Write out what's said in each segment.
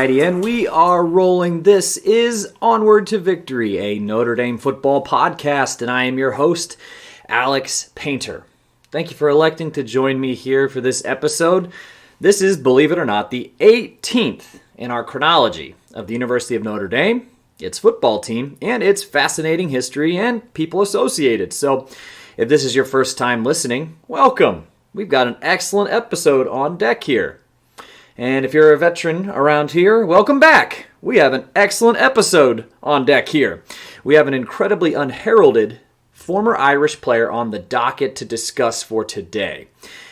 Alrighty, and we are rolling. This is Onward to Victory, a Notre Dame football podcast, and I am your host, Alex Painter. Thank you for electing to join me here for this episode. This is, believe it or not, the 18th in our chronology of the University of Notre Dame, its football team, and its fascinating history and people associated. So, if this is your first time listening, welcome. We've got an excellent episode on deck here. And if you're a veteran around here, welcome back. We have an excellent episode on deck here. We have an incredibly unheralded former Irish player on the docket to discuss for today.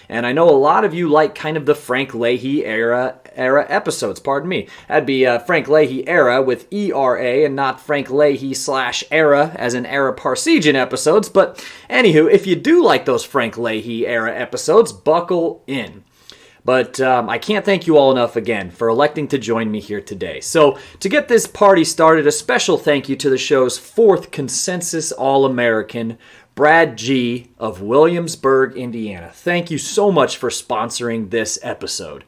And I know a lot of you like kind of the Frank Leahy era episodes, pardon me. That'd be Frank Leahy era with ERA and not Frank Leahy /era as in Era Parsegian episodes. But anywho, if you do like those Frank Leahy era episodes, buckle in. But I can't thank you all enough again for electing to join me here today. So to get this party started, a special thank you to the show's fourth consensus All-American, Brad G. of Williamsburg, Indiana. Thank you so much for sponsoring this episode.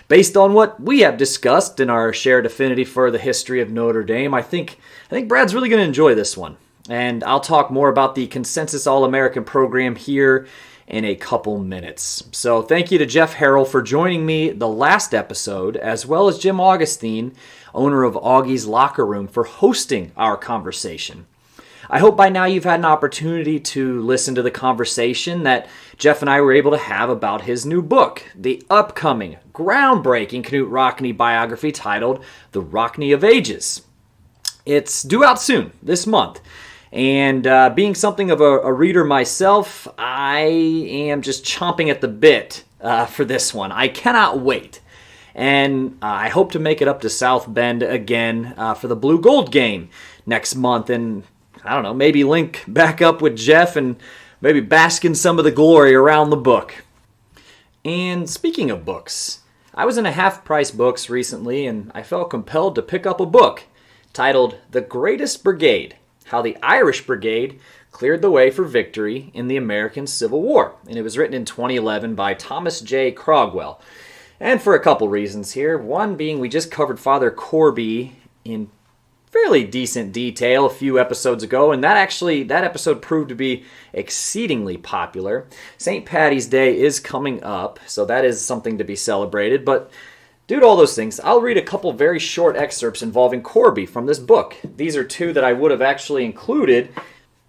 Based on what we have discussed in our shared affinity for the history of Notre Dame, I think Brad's really going to enjoy this one. And I'll talk more about the Consensus All-American program here in a couple minutes. So thank you to Jeff Harrell for joining me the last episode, as well as Jim Augustine, owner of Augie's Locker Room, for hosting our conversation. I hope by now you've had an opportunity to listen to the conversation that Jeff and I were able to have about his new book, the upcoming, groundbreaking Knute Rockne biography titled The Rockne of Ages. It's due out soon, this month. And being something of a reader myself, I am just chomping at the bit for this one. I cannot wait. And I hope to make it up to South Bend again for the Blue Gold game next month. And I don't know, maybe link back up with Jeff and maybe bask in some of the glory around the book. And speaking of books, I was in a half-price books recently and I felt compelled to pick up a book titled The Greatest Brigade: How the Irish Brigade Cleared the Way for Victory in the American Civil War. And it was written in 2011 by Thomas J. Crogwell. And for a couple reasons here. One being we just covered Father Corby in fairly decent detail a few episodes ago, and that episode proved to be exceedingly popular. St. Paddy's Day is coming up, so that is something to be celebrated, but due to all those things, I'll read a couple very short excerpts involving Corby from this book. These are two that I would have actually included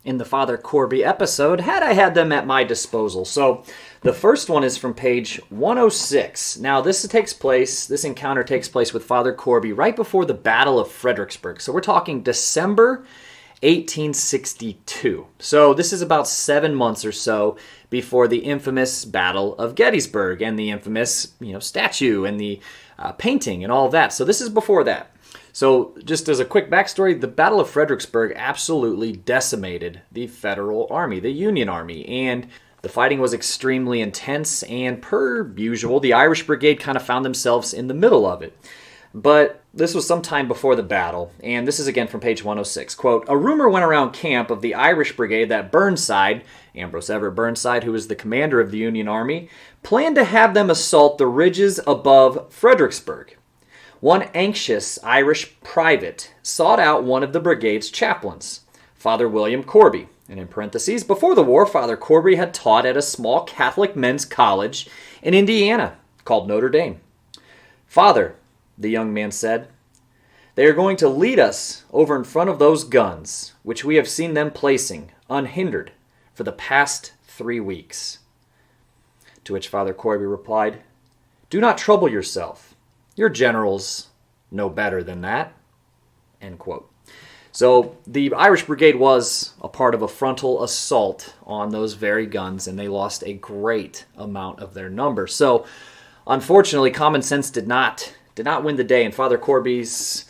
in the Father Corby episode had I had them at my disposal. So the first one is from page 106. Now this encounter takes place with Father Corby right before the Battle of Fredericksburg. So we're talking December 1862. So this is about 7 months or so before the infamous Battle of Gettysburg and the infamous, statue and the painting and all that. So this is before that. So just as a quick backstory, the Battle of Fredericksburg absolutely decimated the Federal Army, the Union Army, and the fighting was extremely intense, and per usual, the Irish Brigade kind of found themselves in the middle of it. But this was some time before the battle, and this is again from page 106. Quote, "A rumor went around camp of the Irish Brigade that Burnside, Ambrose Everett Burnside, who was the commander of the Union Army, planned to have them assault the ridges above Fredericksburg. One anxious Irish private sought out one of the brigade's chaplains, Father William Corby. And in parentheses, before the war, Father Corby had taught at a small Catholic men's college in Indiana called Notre Dame. 'Father,' the young man said, 'they are going to lead us over in front of those guns, which we have seen them placing, unhindered, for the past 3 weeks.' To which Father Corby replied, 'Do not trouble yourself. Your generals know better than that.'" End quote. So the Irish Brigade was a part of a frontal assault on those very guns, and they lost a great amount of their number. So unfortunately, common sense did not win the day, and Father Corby's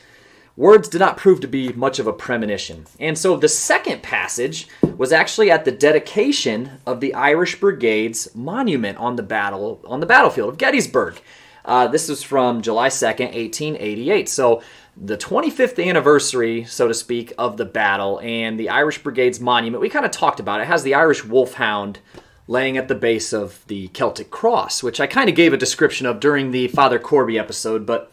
words did not prove to be much of a premonition. And so the second passage was actually at the dedication of the Irish Brigade's monument on the battlefield of Gettysburg. This was from July 2nd, 1888. So the 25th anniversary, so to speak, of the battle and the Irish Brigade's monument, we kind of talked about it. It has the Irish wolfhound laying at the base of the Celtic cross, which I kind of gave a description of during the Father Corby episode, but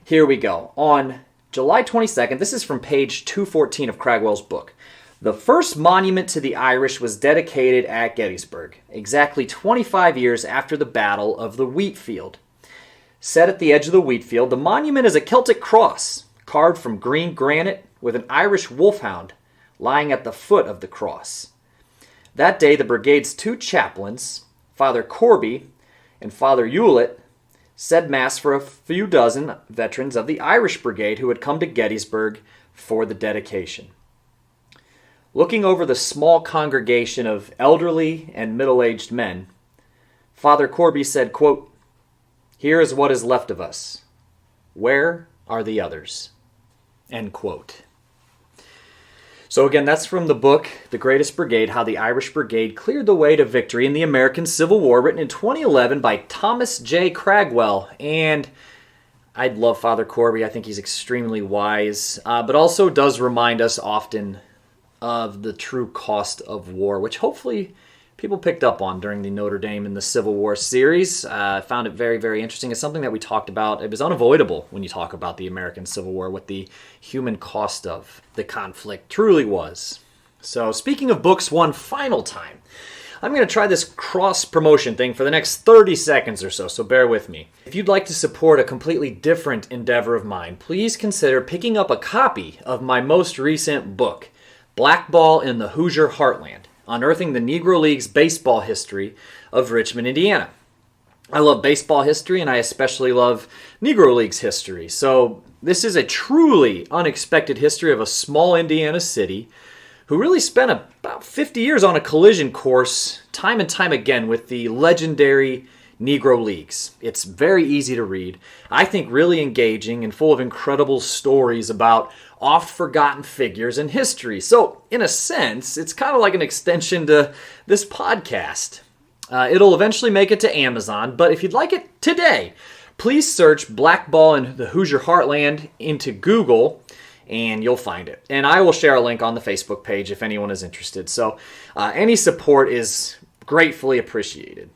Here we go. On July 22nd, this is from page 214 of Cragwell's book. The first monument to the Irish was dedicated at Gettysburg, exactly 25 years after the Battle of the Wheat Field. Set at the edge of the wheat field, the monument is a Celtic cross, carved from green granite with an Irish wolfhound lying at the foot of the cross. That day, the Brigade's two chaplains, Father Corby and Father Hewlett, said Mass for a few dozen veterans of the Irish Brigade who had come to Gettysburg for the dedication. Looking over the small congregation of elderly and middle-aged men, Father Corby said, quote, "Here is what is left of us. Where are the others?" End quote. So again, that's from the book, The Greatest Brigade, How the Irish Brigade Cleared the Way to Victory in the American Civil War, written in 2011 by Thomas J. Cragwell. And I love Father Corby. I think he's extremely wise, but also does remind us often of the true cost of war, which hopefully people picked up on during the Notre Dame and the Civil War series. I found it very, very interesting. It's something that we talked about. It was unavoidable when you talk about the American Civil War, what the human cost of the conflict truly was. So speaking of books one final time, I'm going to try this cross-promotion thing for the next 30 seconds or so bear with me. If you'd like to support a completely different endeavor of mine, please consider picking up a copy of my most recent book, Blackball in the Hoosier Heartland, Unearthing the Negro League's Baseball History of Richmond, Indiana. I love baseball history, and I especially love Negro League's history. So this is a truly unexpected history of a small Indiana city who really spent about 50 years on a collision course time and time again with the legendary Negro Leagues. It's very easy to read, I think really engaging and full of incredible stories about oft-forgotten figures in history. So, in a sense, it's kind of like an extension to this podcast. It'll eventually make it to Amazon, but if you'd like it today, please search Blackball in the Hoosier Heartland into Google, and you'll find it. And I will share a link on the Facebook page if anyone is interested. So, any support is gratefully appreciated.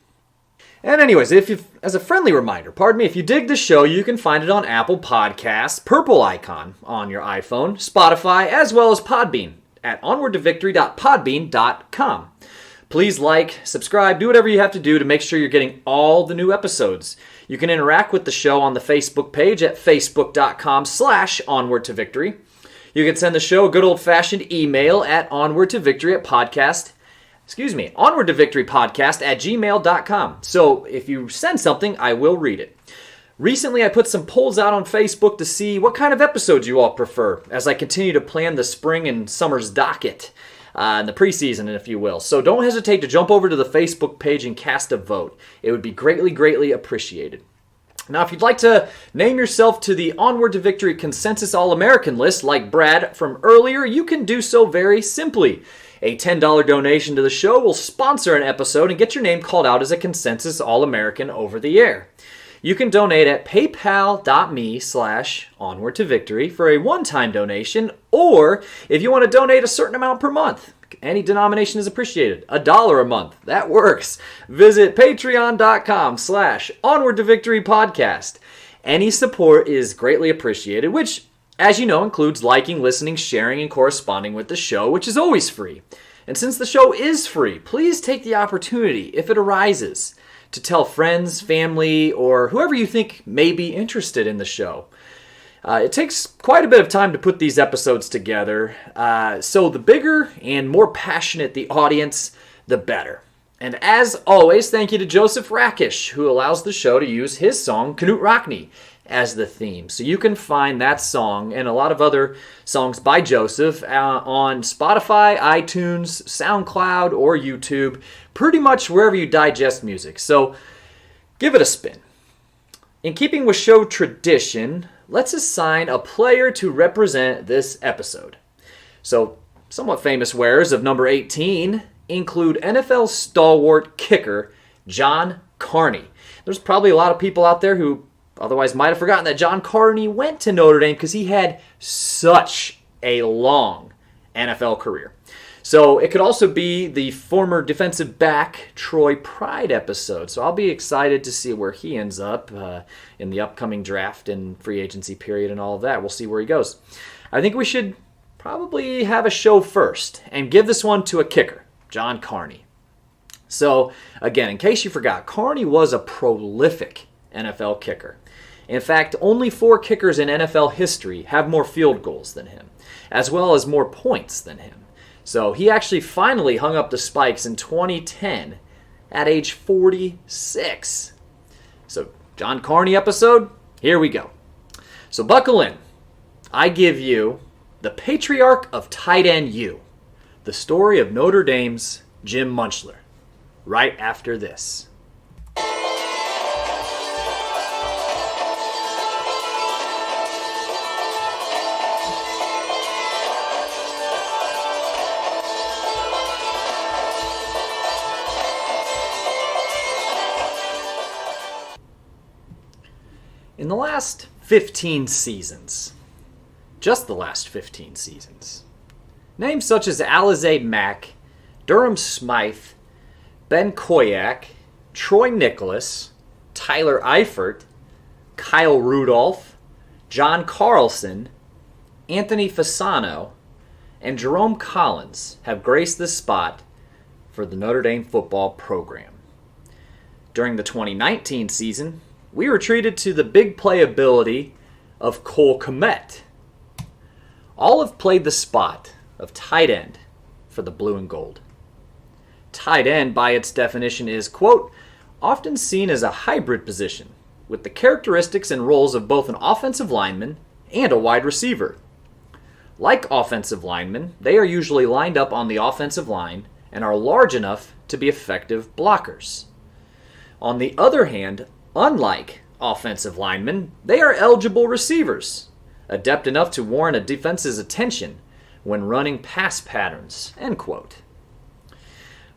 And anyways, as a friendly reminder, if you dig the show, you can find it on Apple Podcasts, purple icon on your iPhone, Spotify, as well as Podbean at onwardtovictory.podbean.com. Please like, subscribe, do whatever you have to do to make sure you're getting all the new episodes. You can interact with the show on the Facebook page at facebook.com/onwardtovictory. You can send the show a good old-fashioned email at onwardtovictorypodcast@gmail.com. So if you send something, I will read it. Recently, I put some polls out on Facebook to see what kind of episodes you all prefer as I continue to plan the spring and summer's docket in the preseason, if you will. So don't hesitate to jump over to the Facebook page and cast a vote. It would be greatly, greatly appreciated. Now, if you'd like to name yourself to the Onward to Victory Consensus All-American list like Brad from earlier, you can do so very simply. A $10 donation to the show will sponsor an episode and get your name called out as a Consensus All-American over the air. You can donate at paypal.me/onwardtovictory for a one-time donation, or if you want to donate a certain amount per month, any denomination is appreciated. $1 a month, that works. Visit patreon.com/onwardtovictorypodcast. Any support is greatly appreciated, which, as you know, includes liking, listening, sharing, and corresponding with the show, which is always free. And since the show is free, please take the opportunity, if it arises, to tell friends, family, or whoever you think may be interested in the show. It takes quite a bit of time to put these episodes together, so the bigger and more passionate the audience, the better. And as always, thank you to Joseph Rakish, who allows the show to use his song, Knut Rockne, as the theme. So you can find that song and a lot of other songs by Joseph on Spotify, iTunes, SoundCloud, or YouTube, pretty much wherever you digest music. So give it a spin. In keeping with show tradition, let's assign a player to represent this episode. So somewhat famous wearers of number 18 include NFL stalwart kicker John Carney. There's probably a lot of people out there who otherwise might have forgotten that John Carney went to Notre Dame because he had such a long NFL career. So it could also be the former defensive back Troy Pride episode. So I'll be excited to see where he ends up in the upcoming draft and free agency period and all of that. We'll see where he goes. I think we should probably have a show first and give this one to a kicker, John Carney. So again, in case you forgot, Carney was a prolific NFL kicker. In fact, only 4 kickers in NFL history have more field goals than him, as well as more points than him. So he actually finally hung up the spikes in 2010 at age 46. So John Carney episode, here we go. So buckle in. I give you the Patriarch of Tight End U, the story of Notre Dame's Jim Mutscheller, right after this. In the last 15 seasons, just the last 15 seasons, names such as Alizé Mack, Durham Smythe, Ben Koyak, Troy Nicholas, Tyler Eifert, Kyle Rudolph, John Carlson, Anthony Fasano, and Jerome Collins have graced this spot for the Notre Dame football program. During the 2019 season, we were treated to the big playability of Cole Kmet. All have played the spot of tight end for the blue and gold. Tight end, by its definition, is, quote, often seen as a hybrid position with the characteristics and roles of both an offensive lineman and a wide receiver. Like offensive linemen, they are usually lined up on the offensive line and are large enough to be effective blockers. On the other hand, unlike offensive linemen, they are eligible receivers, adept enough to warrant a defense's attention when running pass patterns, end quote.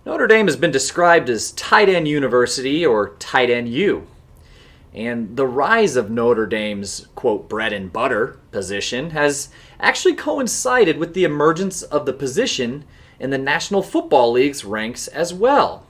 Notre Dame has been described as tight end university or tight end U. And the rise of Notre Dame's, quote, bread and butter position has actually coincided with the emergence of the position in the National Football League's ranks as well.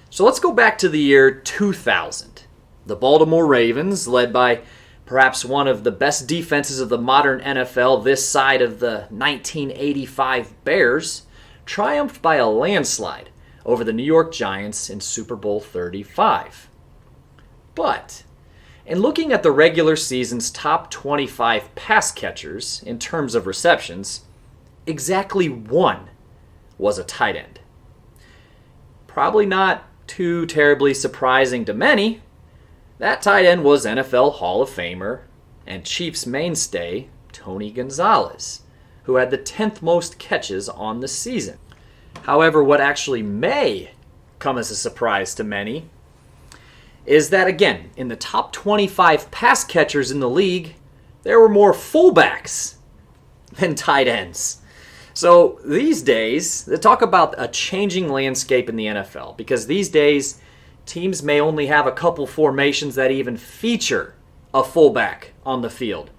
So let's go back to the year 2000. The Baltimore Ravens, led by perhaps one of the best defenses of the modern NFL this side of the 1985 Bears, triumphed by a landslide over the New York Giants in Super Bowl 35. But in looking at the regular season's top 25 pass catchers in terms of receptions, exactly one was a tight end. Probably not too terribly surprising to many, that tight end was NFL Hall of Famer and Chiefs mainstay Tony Gonzalez, who had the 10th most catches on the season. However, what actually may come as a surprise to many is that, again, in the top 25 pass catchers in the league, there were more fullbacks than tight ends. So these days, they talk about a changing landscape in the NFL, because these days, teams may only have a couple formations that even feature a fullback on the field,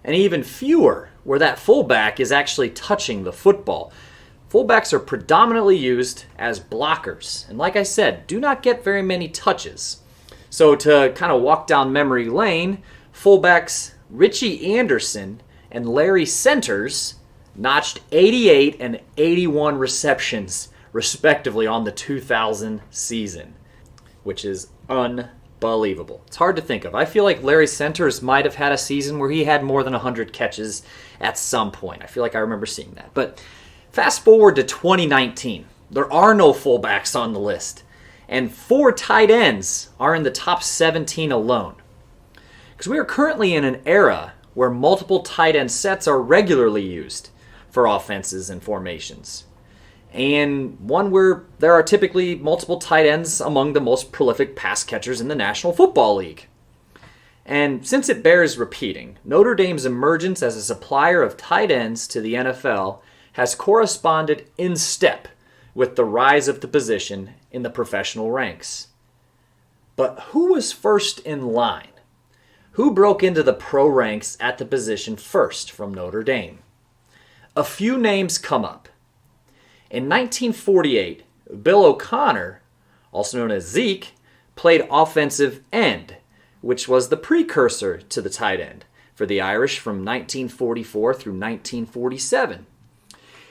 and even fewer where that fullback is actually touching the football. Fullbacks are predominantly used as blockers, and like I said, do not get very many touches. So to kind of walk down memory lane, fullbacks Richie Anderson and Larry Centers notched 88 and 81 receptions, respectively, on the 2000 season, which is unbelievable. It's hard to think of. I feel like Larry Centers might have had a season where he had more than 100 catches at some point. I feel like I remember seeing that. But fast forward to 2019. There are no fullbacks on the list, and 4 tight ends are in the top 17 alone. Because we are currently in an era where multiple tight end sets are regularly used for offenses and formations, and one where there are typically multiple tight ends among the most prolific pass catchers in the National Football League. And since it bears repeating, Notre Dame's emergence as a supplier of tight ends to the NFL has corresponded in step with the rise of the position in the professional ranks. But who was first in line? Who broke into the pro ranks at the position first from Notre Dame? A few names come up. In 1948, Bill O'Connor, also known as Zeke, played offensive end, which was the precursor to the tight end for the Irish from 1944 through 1947.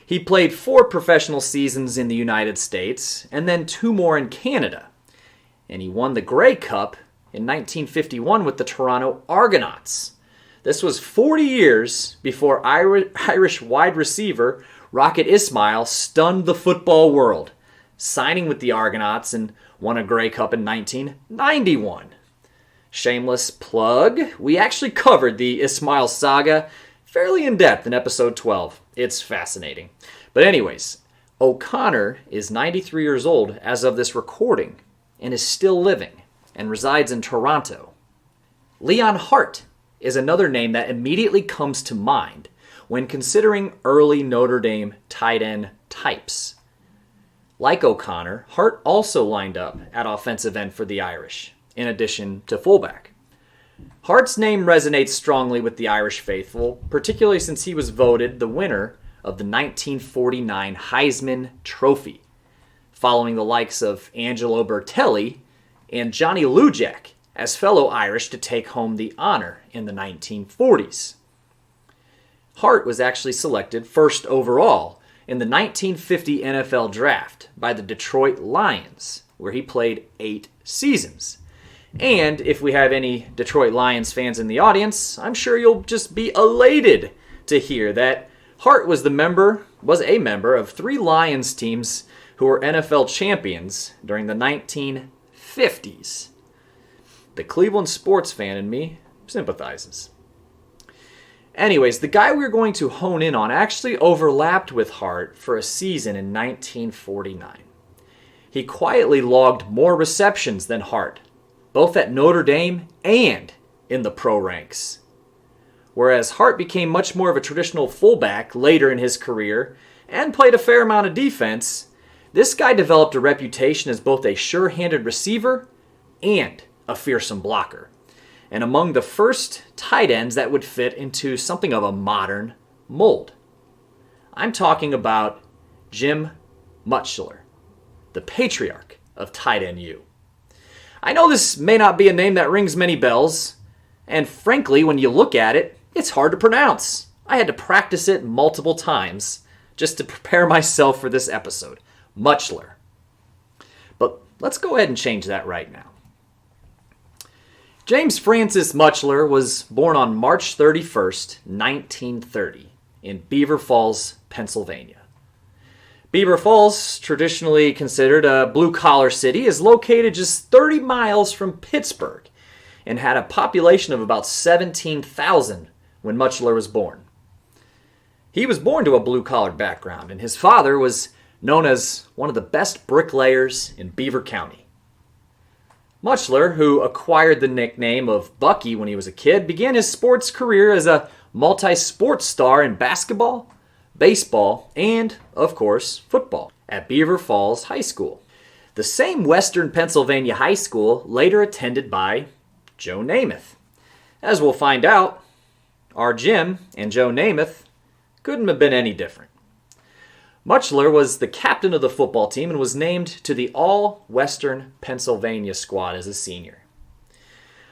He played 4 professional seasons in the United States and then 2 more in Canada. And he won the Grey Cup in 1951 with the Toronto Argonauts. This was 40 years before Irish wide receiver Rocket Ismail stunned the football world, signing with the Argonauts and won a Grey Cup in 1991. Shameless plug, we actually covered the Ismail saga fairly in depth in episode 12. It's fascinating. But anyways, O'Connor is 93 years old as of this recording and is still living and resides in Toronto. Leon Hart is another name that immediately comes to mind when considering early Notre Dame tight end types. Like O'Connor, Hart also lined up at offensive end for the Irish, in addition to fullback. Hart's name resonates strongly with the Irish faithful, particularly since he was voted the winner of the 1949 Heisman Trophy, following the likes of Angelo Bertelli and Johnny Lujack as fellow Irish to take home the honor in the 1940s. Hart was actually selected first overall in the 1950 NFL Draft by the Detroit Lions, where he played 8 seasons. And if we have any Detroit Lions fans in the audience, I'm sure you'll just be elated to hear that Hart was a member of 3 Lions teams who were NFL champions during the 1950s. The Cleveland sports fan in me sympathizes. Anyways, the guy we're going to hone in on actually overlapped with Hart for a season in 1949. He quietly logged more receptions than Hart, both at Notre Dame and in the pro ranks. Whereas Hart became much more of a traditional fullback later in his career and played a fair amount of defense, this guy developed a reputation as both a sure-handed receiver and a fearsome blocker, and among the first tight ends that would fit into something of a modern mold. I'm talking about Jim Mutscheller, the Patriarch of tight end U. I know this may not be a name that rings many bells, and frankly, when you look at it, it's hard to pronounce. I had to practice it multiple times just to prepare myself for this episode. Mutchler. But let's go ahead and change that right now. James Francis Mutchler was born on March 31st, 1930, in Beaver Falls, Pennsylvania. Beaver Falls, traditionally considered a blue-collar city, is located just 30 miles from Pittsburgh and had a population of about 17,000 when Mutchler was born. He was born to a blue-collar background, and his father was known as one of the best bricklayers in Beaver County. Mutchler, who acquired the nickname of Bucky when he was a kid, began his sports career as a multi-sport star in basketball, baseball, and, of course, football at Beaver Falls High School, the same Western Pennsylvania high school later attended by Joe Namath. As we'll find out, our Jim and Joe Namath couldn't have been any different. Mutchler was the captain of the football team and was named to the All-Western Pennsylvania squad as a senior.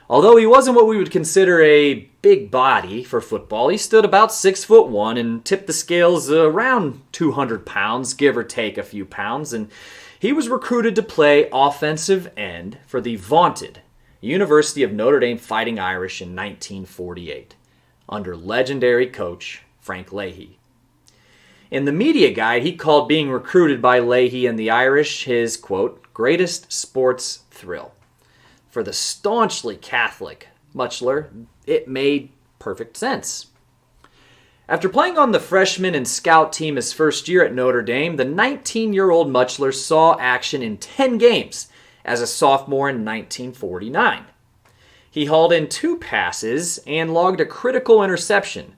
Although he wasn't what we would consider a big body for football, he stood about 6'1" and tipped the scales around 200 pounds, give or take a few pounds, and he was recruited to play offensive end for the vaunted University of Notre Dame Fighting Irish in 1948, under legendary coach Frank Leahy. In the media guide, he called being recruited by Leahy and the Irish his, quote, greatest sports thrill. For the staunchly Catholic Mutchler, it made perfect sense. After playing on the freshman and scout team his first year at Notre Dame, the 19-year-old Mutchler saw action in 10 games as a sophomore in 1949. He hauled in 2 passes and logged a critical interception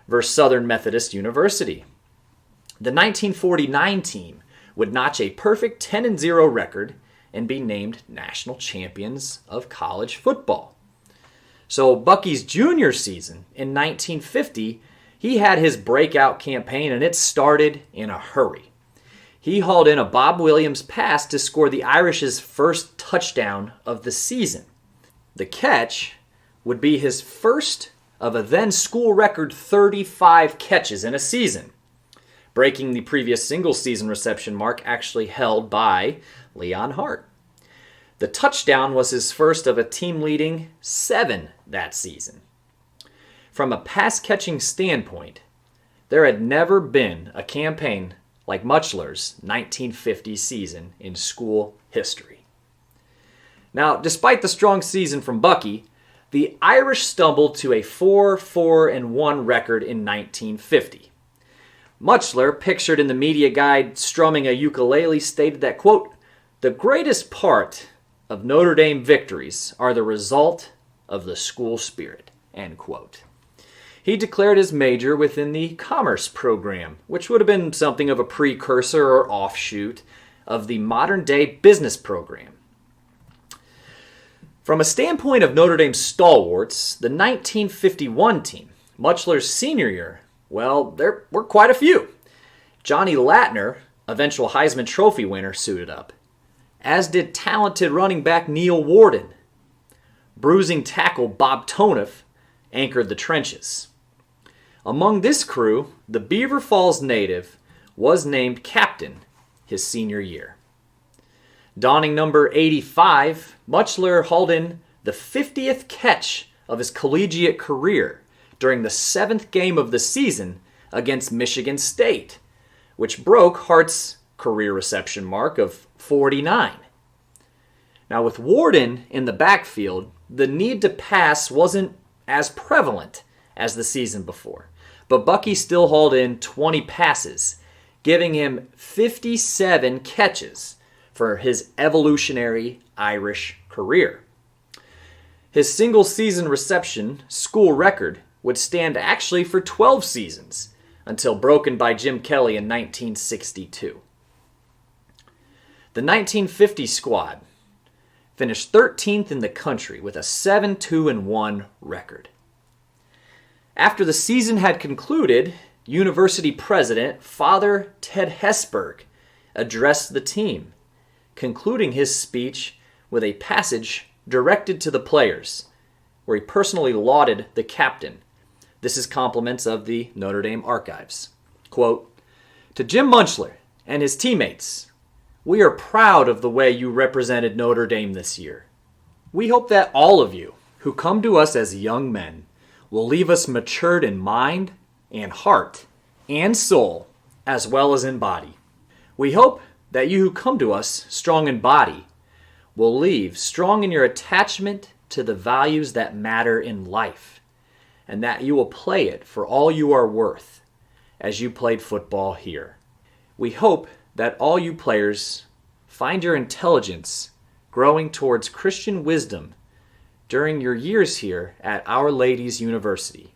versus Southern Methodist University. The 1949 team would notch a perfect 10-0 record and be named national champions of college football. So Bucky's junior season in 1950, he had his breakout campaign, and it started in a hurry. he hauled in a Bob Williams pass to score the Irish's first touchdown of the season. The catch would be his first of a then school record 35 catches in a season, breaking the previous single-season reception mark actually held by Leon Hart. The touchdown was his first of a team-leading 7 that season. From a pass-catching standpoint, there had never been a campaign like Mutchler's 1950 season in school history. Now, despite the strong season from Bucky, the Irish stumbled to a 4-4-1 record in 1950. Mutchler, pictured in the media guide strumming a ukulele, stated that, quote, "The greatest part of Notre Dame victories are the result of the school spirit," end quote. He declared his major within the commerce program, which would have been something of a precursor or offshoot of the modern-day business program. From a standpoint of Notre Dame stalwarts, the 1951 team, Mutchler's senior year, well, there were quite a few. Johnny Latner, eventual Heisman Trophy winner, suited up, as did talented running back Neil Warden. Bruising tackle Bob Toneff anchored the trenches. Among this crew, the Beaver Falls native was named captain his senior year. Donning number 85, Mutchler hauled in the 50th catch of his collegiate career during the 7th game of the season against Michigan State, which broke Hart's career reception mark of 49. Now, with Warden in the backfield, the need to pass wasn't as prevalent as the season before, but Bucky still hauled in 20 passes, giving him 57 catches for his evolutionary Irish career. His single-season reception school record would stand actually for 12 seasons, until broken by Jim Kelly in 1962. The 1950 squad finished 13th in the country with a 7-2-1 record. After the season had concluded, University President Father Ted Hesburgh addressed the team, concluding his speech with a passage directed to the players, where he personally lauded the captain. This is compliments of the Notre Dame archives. Quote, "To Jim Mutscheller and his teammates, we are proud of the way you represented Notre Dame this year. We hope that all of you who come to us as young men will leave us matured in mind and heart and soul, as well as in body. We hope that you who come to us strong in body will leave strong in your attachment to the values that matter in life, and that you will play it for all you are worth as you played football here. We hope that all you players find your intelligence growing towards Christian wisdom during your years here at Our Lady's University,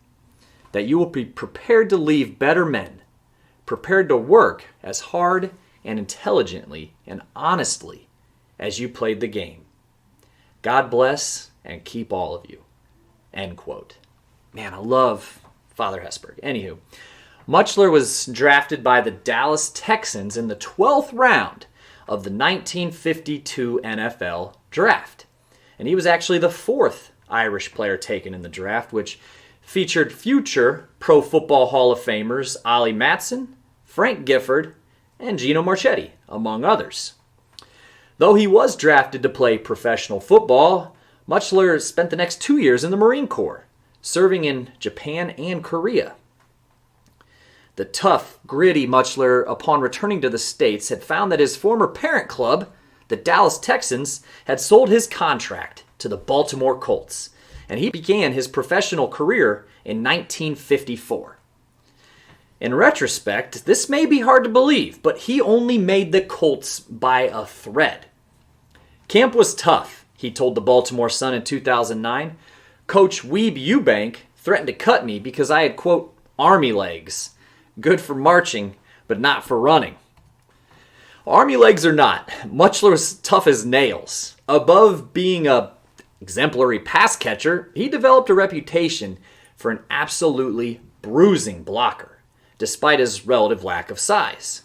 that you will be prepared to leave better men, prepared to work as hard and intelligently and honestly as you played the game. God bless and keep all of you." End quote. Man, I love Father Hesburgh. Anywho, Mutchler was drafted by the Dallas Texans in the 12th round of the 1952 NFL draft. And he was actually the 4th Irish player taken in the draft, which featured future Pro Football Hall of Famers Ollie Matson, Frank Gifford, and Gino Marchetti, among others. Though he was drafted to play professional football, Mutchler spent the next 2 years in the Marine Corps, serving in Japan and Korea. The tough, gritty Mutchler, upon returning to the States, had found that his former parent club, the Dallas Texans, had sold his contract to the Baltimore Colts, and he began his professional career in 1954. In retrospect, this may be hard to believe, but he only made the Colts by a thread. "Camp was tough," he told the Baltimore Sun in 2009. "Coach Weeb Eubank threatened to cut me because I had, quote, army legs. Good for marching, but not for running." Army legs or not, Mutchler was tough as nails. Above being a exemplary pass catcher, he developed a reputation for an absolutely bruising blocker, despite his relative lack of size.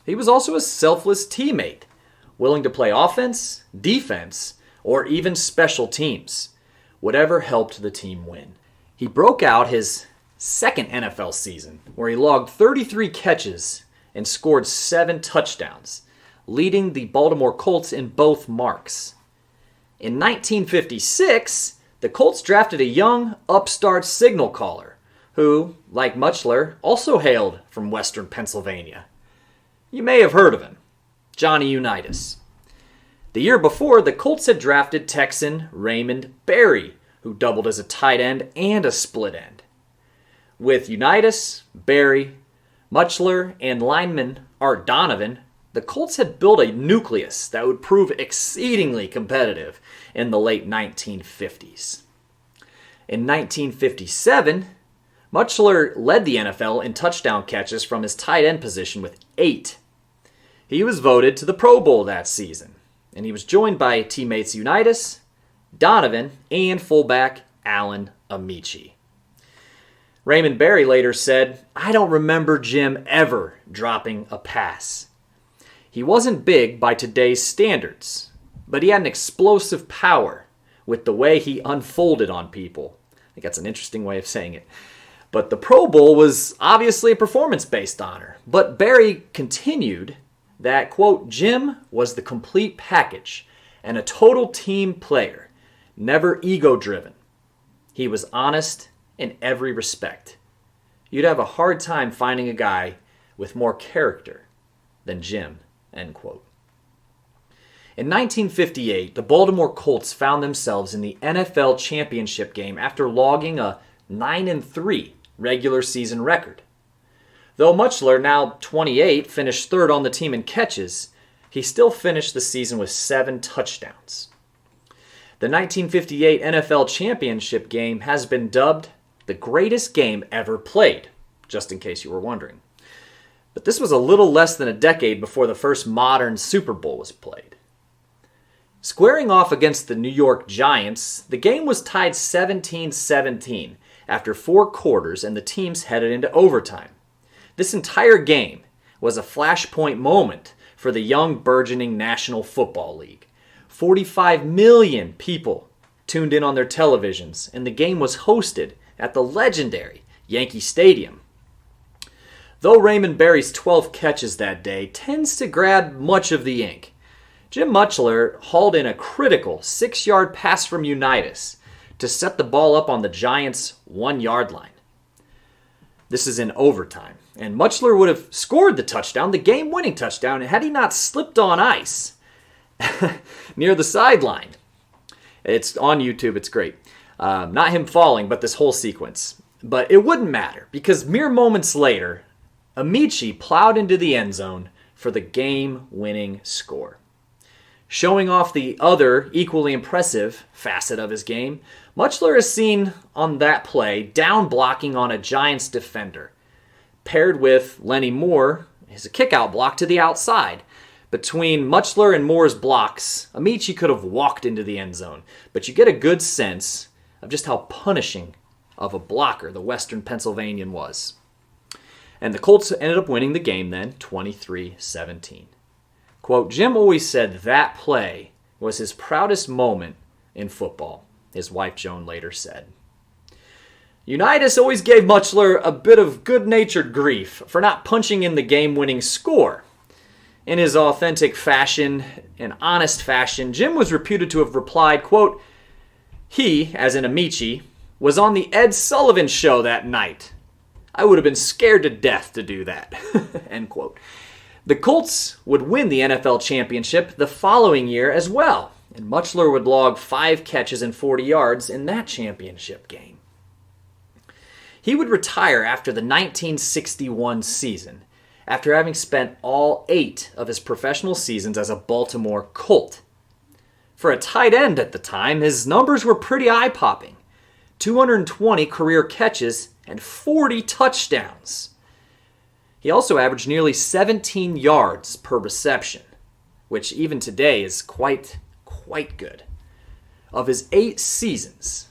He was also a selfless teammate, willing to play offense, defense, or even special teams, whatever helped the team win. He broke out his second NFL season, where he logged 33 catches and scored 7 touchdowns, leading the Baltimore Colts in both marks. In 1956, the Colts drafted a young, upstart signal caller who, like Mutchler, also hailed from western Pennsylvania. You may have heard of him, Johnny Unitas. The year before, the Colts had drafted Texan Raymond Berry, who doubled as a tight end and a split end. With Unitas, Berry, Mutchler, and lineman Art Donovan, the Colts had built a nucleus that would prove exceedingly competitive in the late 1950s. In 1957, Mutchler led the NFL in touchdown catches from his tight end position with 8. He was voted to the Pro Bowl that season, and he was joined by teammates Unitas, Donovan, and fullback Alan Amici. Raymond Berry later said, "I don't remember Jim ever dropping a pass. He wasn't big by today's standards, but he had an explosive power with the way he unfolded on people." I think that's an interesting way of saying it. But the Pro Bowl was obviously a performance-based honor. But Berry continued that, quote, "Jim was the complete package and a total team player, never ego-driven. He was honest in every respect. You'd have a hard time finding a guy with more character than Jim," end quote. In 1958, the Baltimore Colts found themselves in the NFL championship game after logging a 9-3 regular season record. Though Mutchler, now 28, finished third on the team in catches, he still finished the season with 7 touchdowns. The 1958 NFL championship game has been dubbed the greatest game ever played, just in case you were wondering. But this was a little less than a decade before the first modern Super Bowl was played. Squaring off against the New York Giants, the game was tied 17-17 after 4 quarters and the teams headed into overtime. This entire game was a flashpoint moment for the young burgeoning National Football League. 45 million people tuned in on their televisions, and the game was hosted at the legendary Yankee Stadium. Though Raymond Berry's 12 catches that day tends to grab much of the ink, Jim Mutscheller hauled in a critical 6-yard pass from Unitas to set the ball up on the Giants' 1-yard line. This is in overtime, and Mutchler would have scored the touchdown, the game-winning touchdown, had he not slipped on ice near the sideline. It's on YouTube, it's great. Not him falling, but this whole sequence. But it wouldn't matter, because mere moments later, Amici plowed into the end zone for the game-winning score. Showing off the other equally impressive facet of his game, Mutchler is seen on that play down blocking on a Giants defender. Paired with Lenny Moore, is a kickout block to the outside. Between Mutchler and Moore's blocks, Amici could have walked into the end zone, but you get a good sense of just how punishing of a blocker the Western Pennsylvanian was. And the Colts ended up winning the game then, 23-17. Quote, "Jim always said that play was his proudest moment in football," his wife Joan later said. Unitas always gave Mutchler a bit of good-natured grief for not punching in the game-winning score. In his authentic fashion and honest fashion, Jim was reputed to have replied, quote, "He, as in Amici, was on the Ed Sullivan show that night. I would have been scared to death to do that," end quote. The Colts would win the NFL championship the following year as well, and Mutchler would log 5 catches and 40 yards in that championship game. He would retire after the 1961 season, after having spent all 8 of his professional seasons as a Baltimore Colt. For a tight end at the time, his numbers were pretty eye-popping. 220 career catches and 40 touchdowns. He also averaged nearly 17 yards per reception, which even today is quite good. Of his 8 seasons,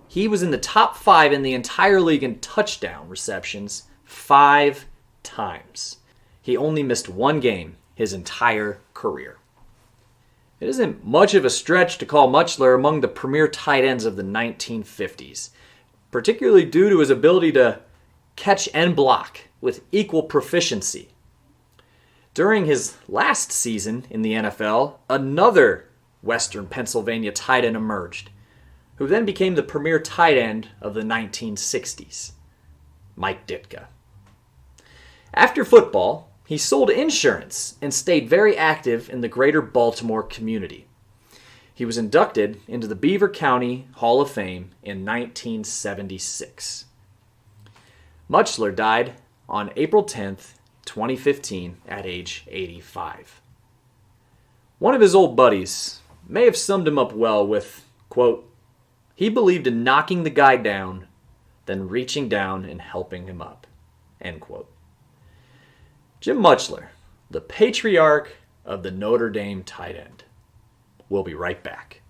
he was in the top 5 in the entire league in touchdown receptions 5 times. he only missed one game his entire career. It isn't much of a stretch to call Mutchler among the premier tight ends of the 1950s, particularly due to his ability to catch and block with equal proficiency. During his last season in the NFL, another Western Pennsylvania tight end emerged, who then became the premier tight end of the 1960s, Mike Ditka. After football, he sold insurance and stayed very active in the greater Baltimore community. He was inducted into the Beaver County Hall of Fame in 1976. Mutchler died on April 10th, 2015 at age 85. One of his old buddies may have summed him up well with, quote, "He believed in knocking the guy down, then reaching down and helping him up," end quote. Jim Mutscheller, the patriarch of the Notre Dame tight end. We'll be right back.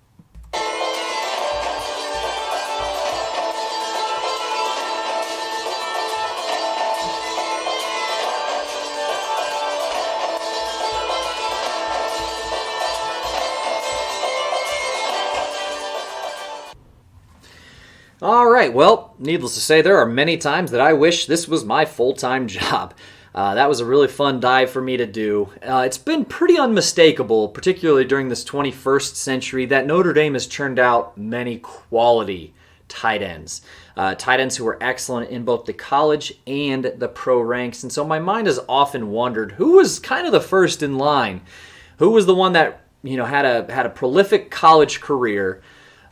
All right, well, needless to say, there are many times that I wish this was my full-time job. That was a really fun dive for me to do. It's been pretty unmistakable, particularly during this 21st century, that Notre Dame has churned out many quality tight ends. Tight ends who are excellent in both the college and the pro ranks. And so my mind has often wondered, who was kind of the first in line? Who was the one that, had a prolific college career,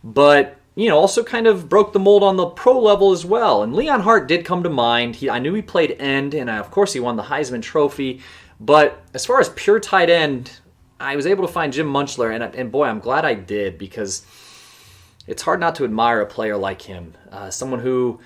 but also kind of broke the mold on the pro level as well. And Leon Hart did come to mind. I knew he played end, and of course he won the Heisman Trophy. But as far as pure tight end, I was able to find Jim Mutscheller, and boy, I'm glad I did, because it's hard not to admire a player like him. Someone who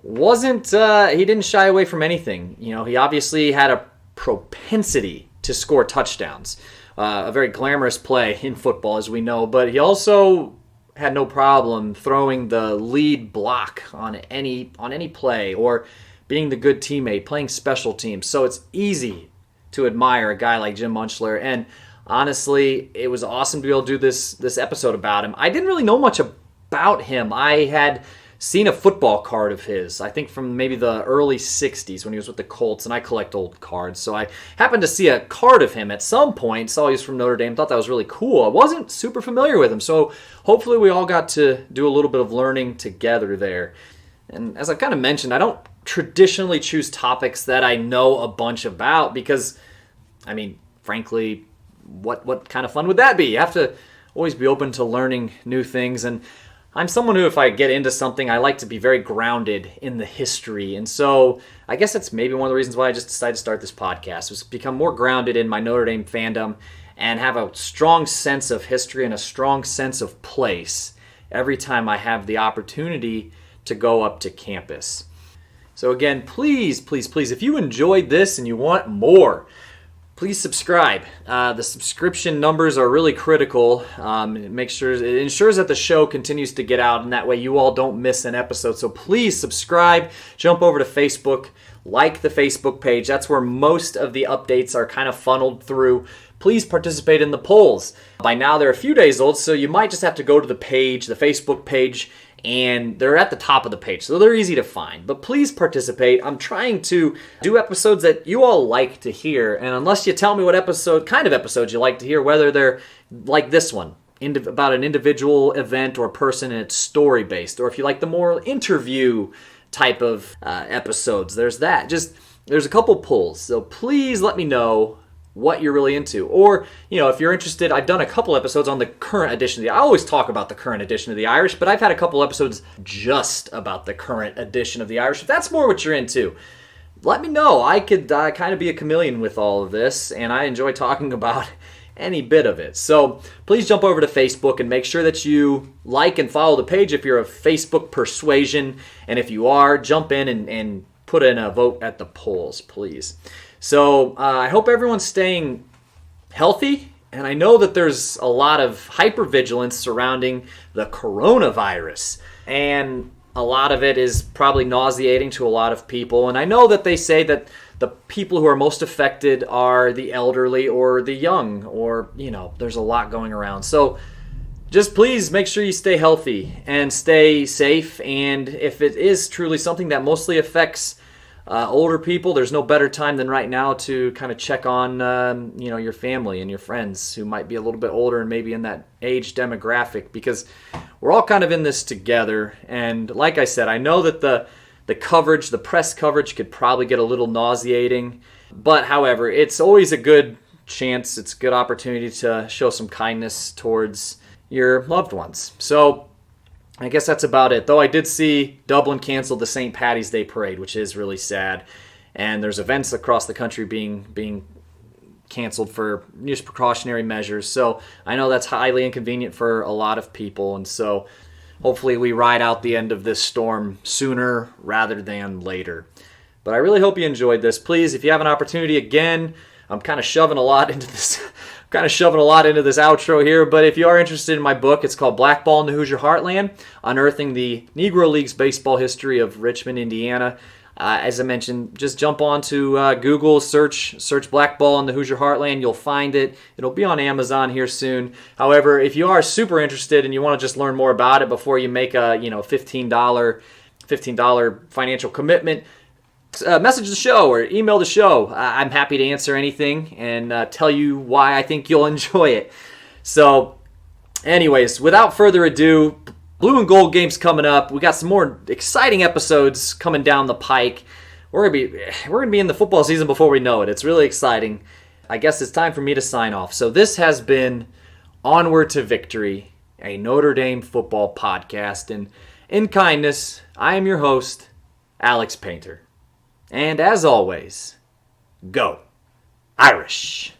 he didn't shy away from anything. He obviously had a propensity to score touchdowns. A very glamorous play in football, as we know, but he also had no problem throwing the lead block on any play, or being the good teammate, playing special teams. So it's easy to admire a guy like Jim Mutscheller, and honestly, it was awesome to be able to do this episode about him. I didn't really know much about him. I had seen a football card of his, I think from maybe the early 60s when he was with the Colts, and I collect old cards. So I happened to see a card of him at some point, saw he was from Notre Dame, thought that was really cool. I wasn't super familiar with him, so hopefully we all got to do a little bit of learning together there. And as I kind of mentioned, I don't traditionally choose topics that I know a bunch about because, frankly, what kind of fun would that be? You have to always be open to learning new things, and I'm someone who, if I get into something, I like to be very grounded in the history. And so I guess that's maybe one of the reasons why I just decided to start this podcast, was become more grounded in my Notre Dame fandom and have a strong sense of history and a strong sense of place every time I have the opportunity to go up to campus. So again, please, if you enjoyed this and you want more, please subscribe. The subscription numbers are really critical. It ensures that the show continues to get out, and that way you all don't miss an episode. So please subscribe. Jump over to Facebook. Like the Facebook page. That's where most of the updates are kind of funneled through. Please participate in the polls. By now they're a few days old, so you might just have to go to the page, the Facebook page, and they're at the top of the page, so they're easy to find. But please participate. I'm trying to do episodes that you all like to hear, and unless you tell me what kind of episodes you like to hear, whether they're like this one, about an individual event or person and it's story-based, or if you like the more interview type of episodes, there's that. There's a couple polls, so please let me know what you're really into. Or, if you're interested, I've done a couple episodes on the current edition of the I always talk about the current edition of the Irish, but I've had a couple episodes just about the current edition of the Irish. If that's more what you're into, let me know. I could kind of be a chameleon with all of this, and I enjoy talking about any bit of it. So please jump over to Facebook and make sure that you like and follow the page if you're a Facebook persuasion. And if you are, jump in and put in a vote at the polls, please. So I hope everyone's staying healthy, and I know that there's a lot of hypervigilance surrounding the coronavirus, and a lot of it is probably nauseating to a lot of people. And I know that they say that the people who are most affected are the elderly or the young, or, there's a lot going around. So just please make sure you stay healthy and stay safe. And if it is truly something that mostly affects older people, there's no better time than right now to kind of check on, your family and your friends who might be a little bit older and maybe in that age demographic, because we're all kind of in this together. And like I said, I know that the coverage, the press coverage, could probably get a little nauseating. But however, it's always a good chance, it's a good opportunity to show some kindness towards your loved ones. So I guess that's about it. Though I did see Dublin cancel the St. Paddy's Day Parade, which is really sad. And there's events across the country being canceled for just precautionary measures. So I know that's highly inconvenient for a lot of people. And so hopefully we ride out the end of this storm sooner rather than later. But I really hope you enjoyed this. Please, if you have an opportunity, again, I'm kind of shoving a lot into this outro here, but if you are interested in my book, it's called Blackball in the Hoosier Heartland, Unearthing the Negro Leagues Baseball History of Richmond, Indiana. As I mentioned, just jump onto Google, search Blackball in the Hoosier Heartland. You'll find it. It'll be on Amazon here soon. However, if you are super interested and you want to just learn more about it before you make a $15 financial commitment, message the show or email the show. I'm happy to answer anything and tell you why I think you'll enjoy it. So, anyways, without further ado, Blue and Gold games coming up. We got some more exciting episodes coming down the pike. We're gonna be in the football season before we know it. It's really exciting. I guess it's time for me to sign off. So this has been Onward to Victory, a Notre Dame football podcast, and in kindness, I am your host, Alex Painter. And as always, go Irish!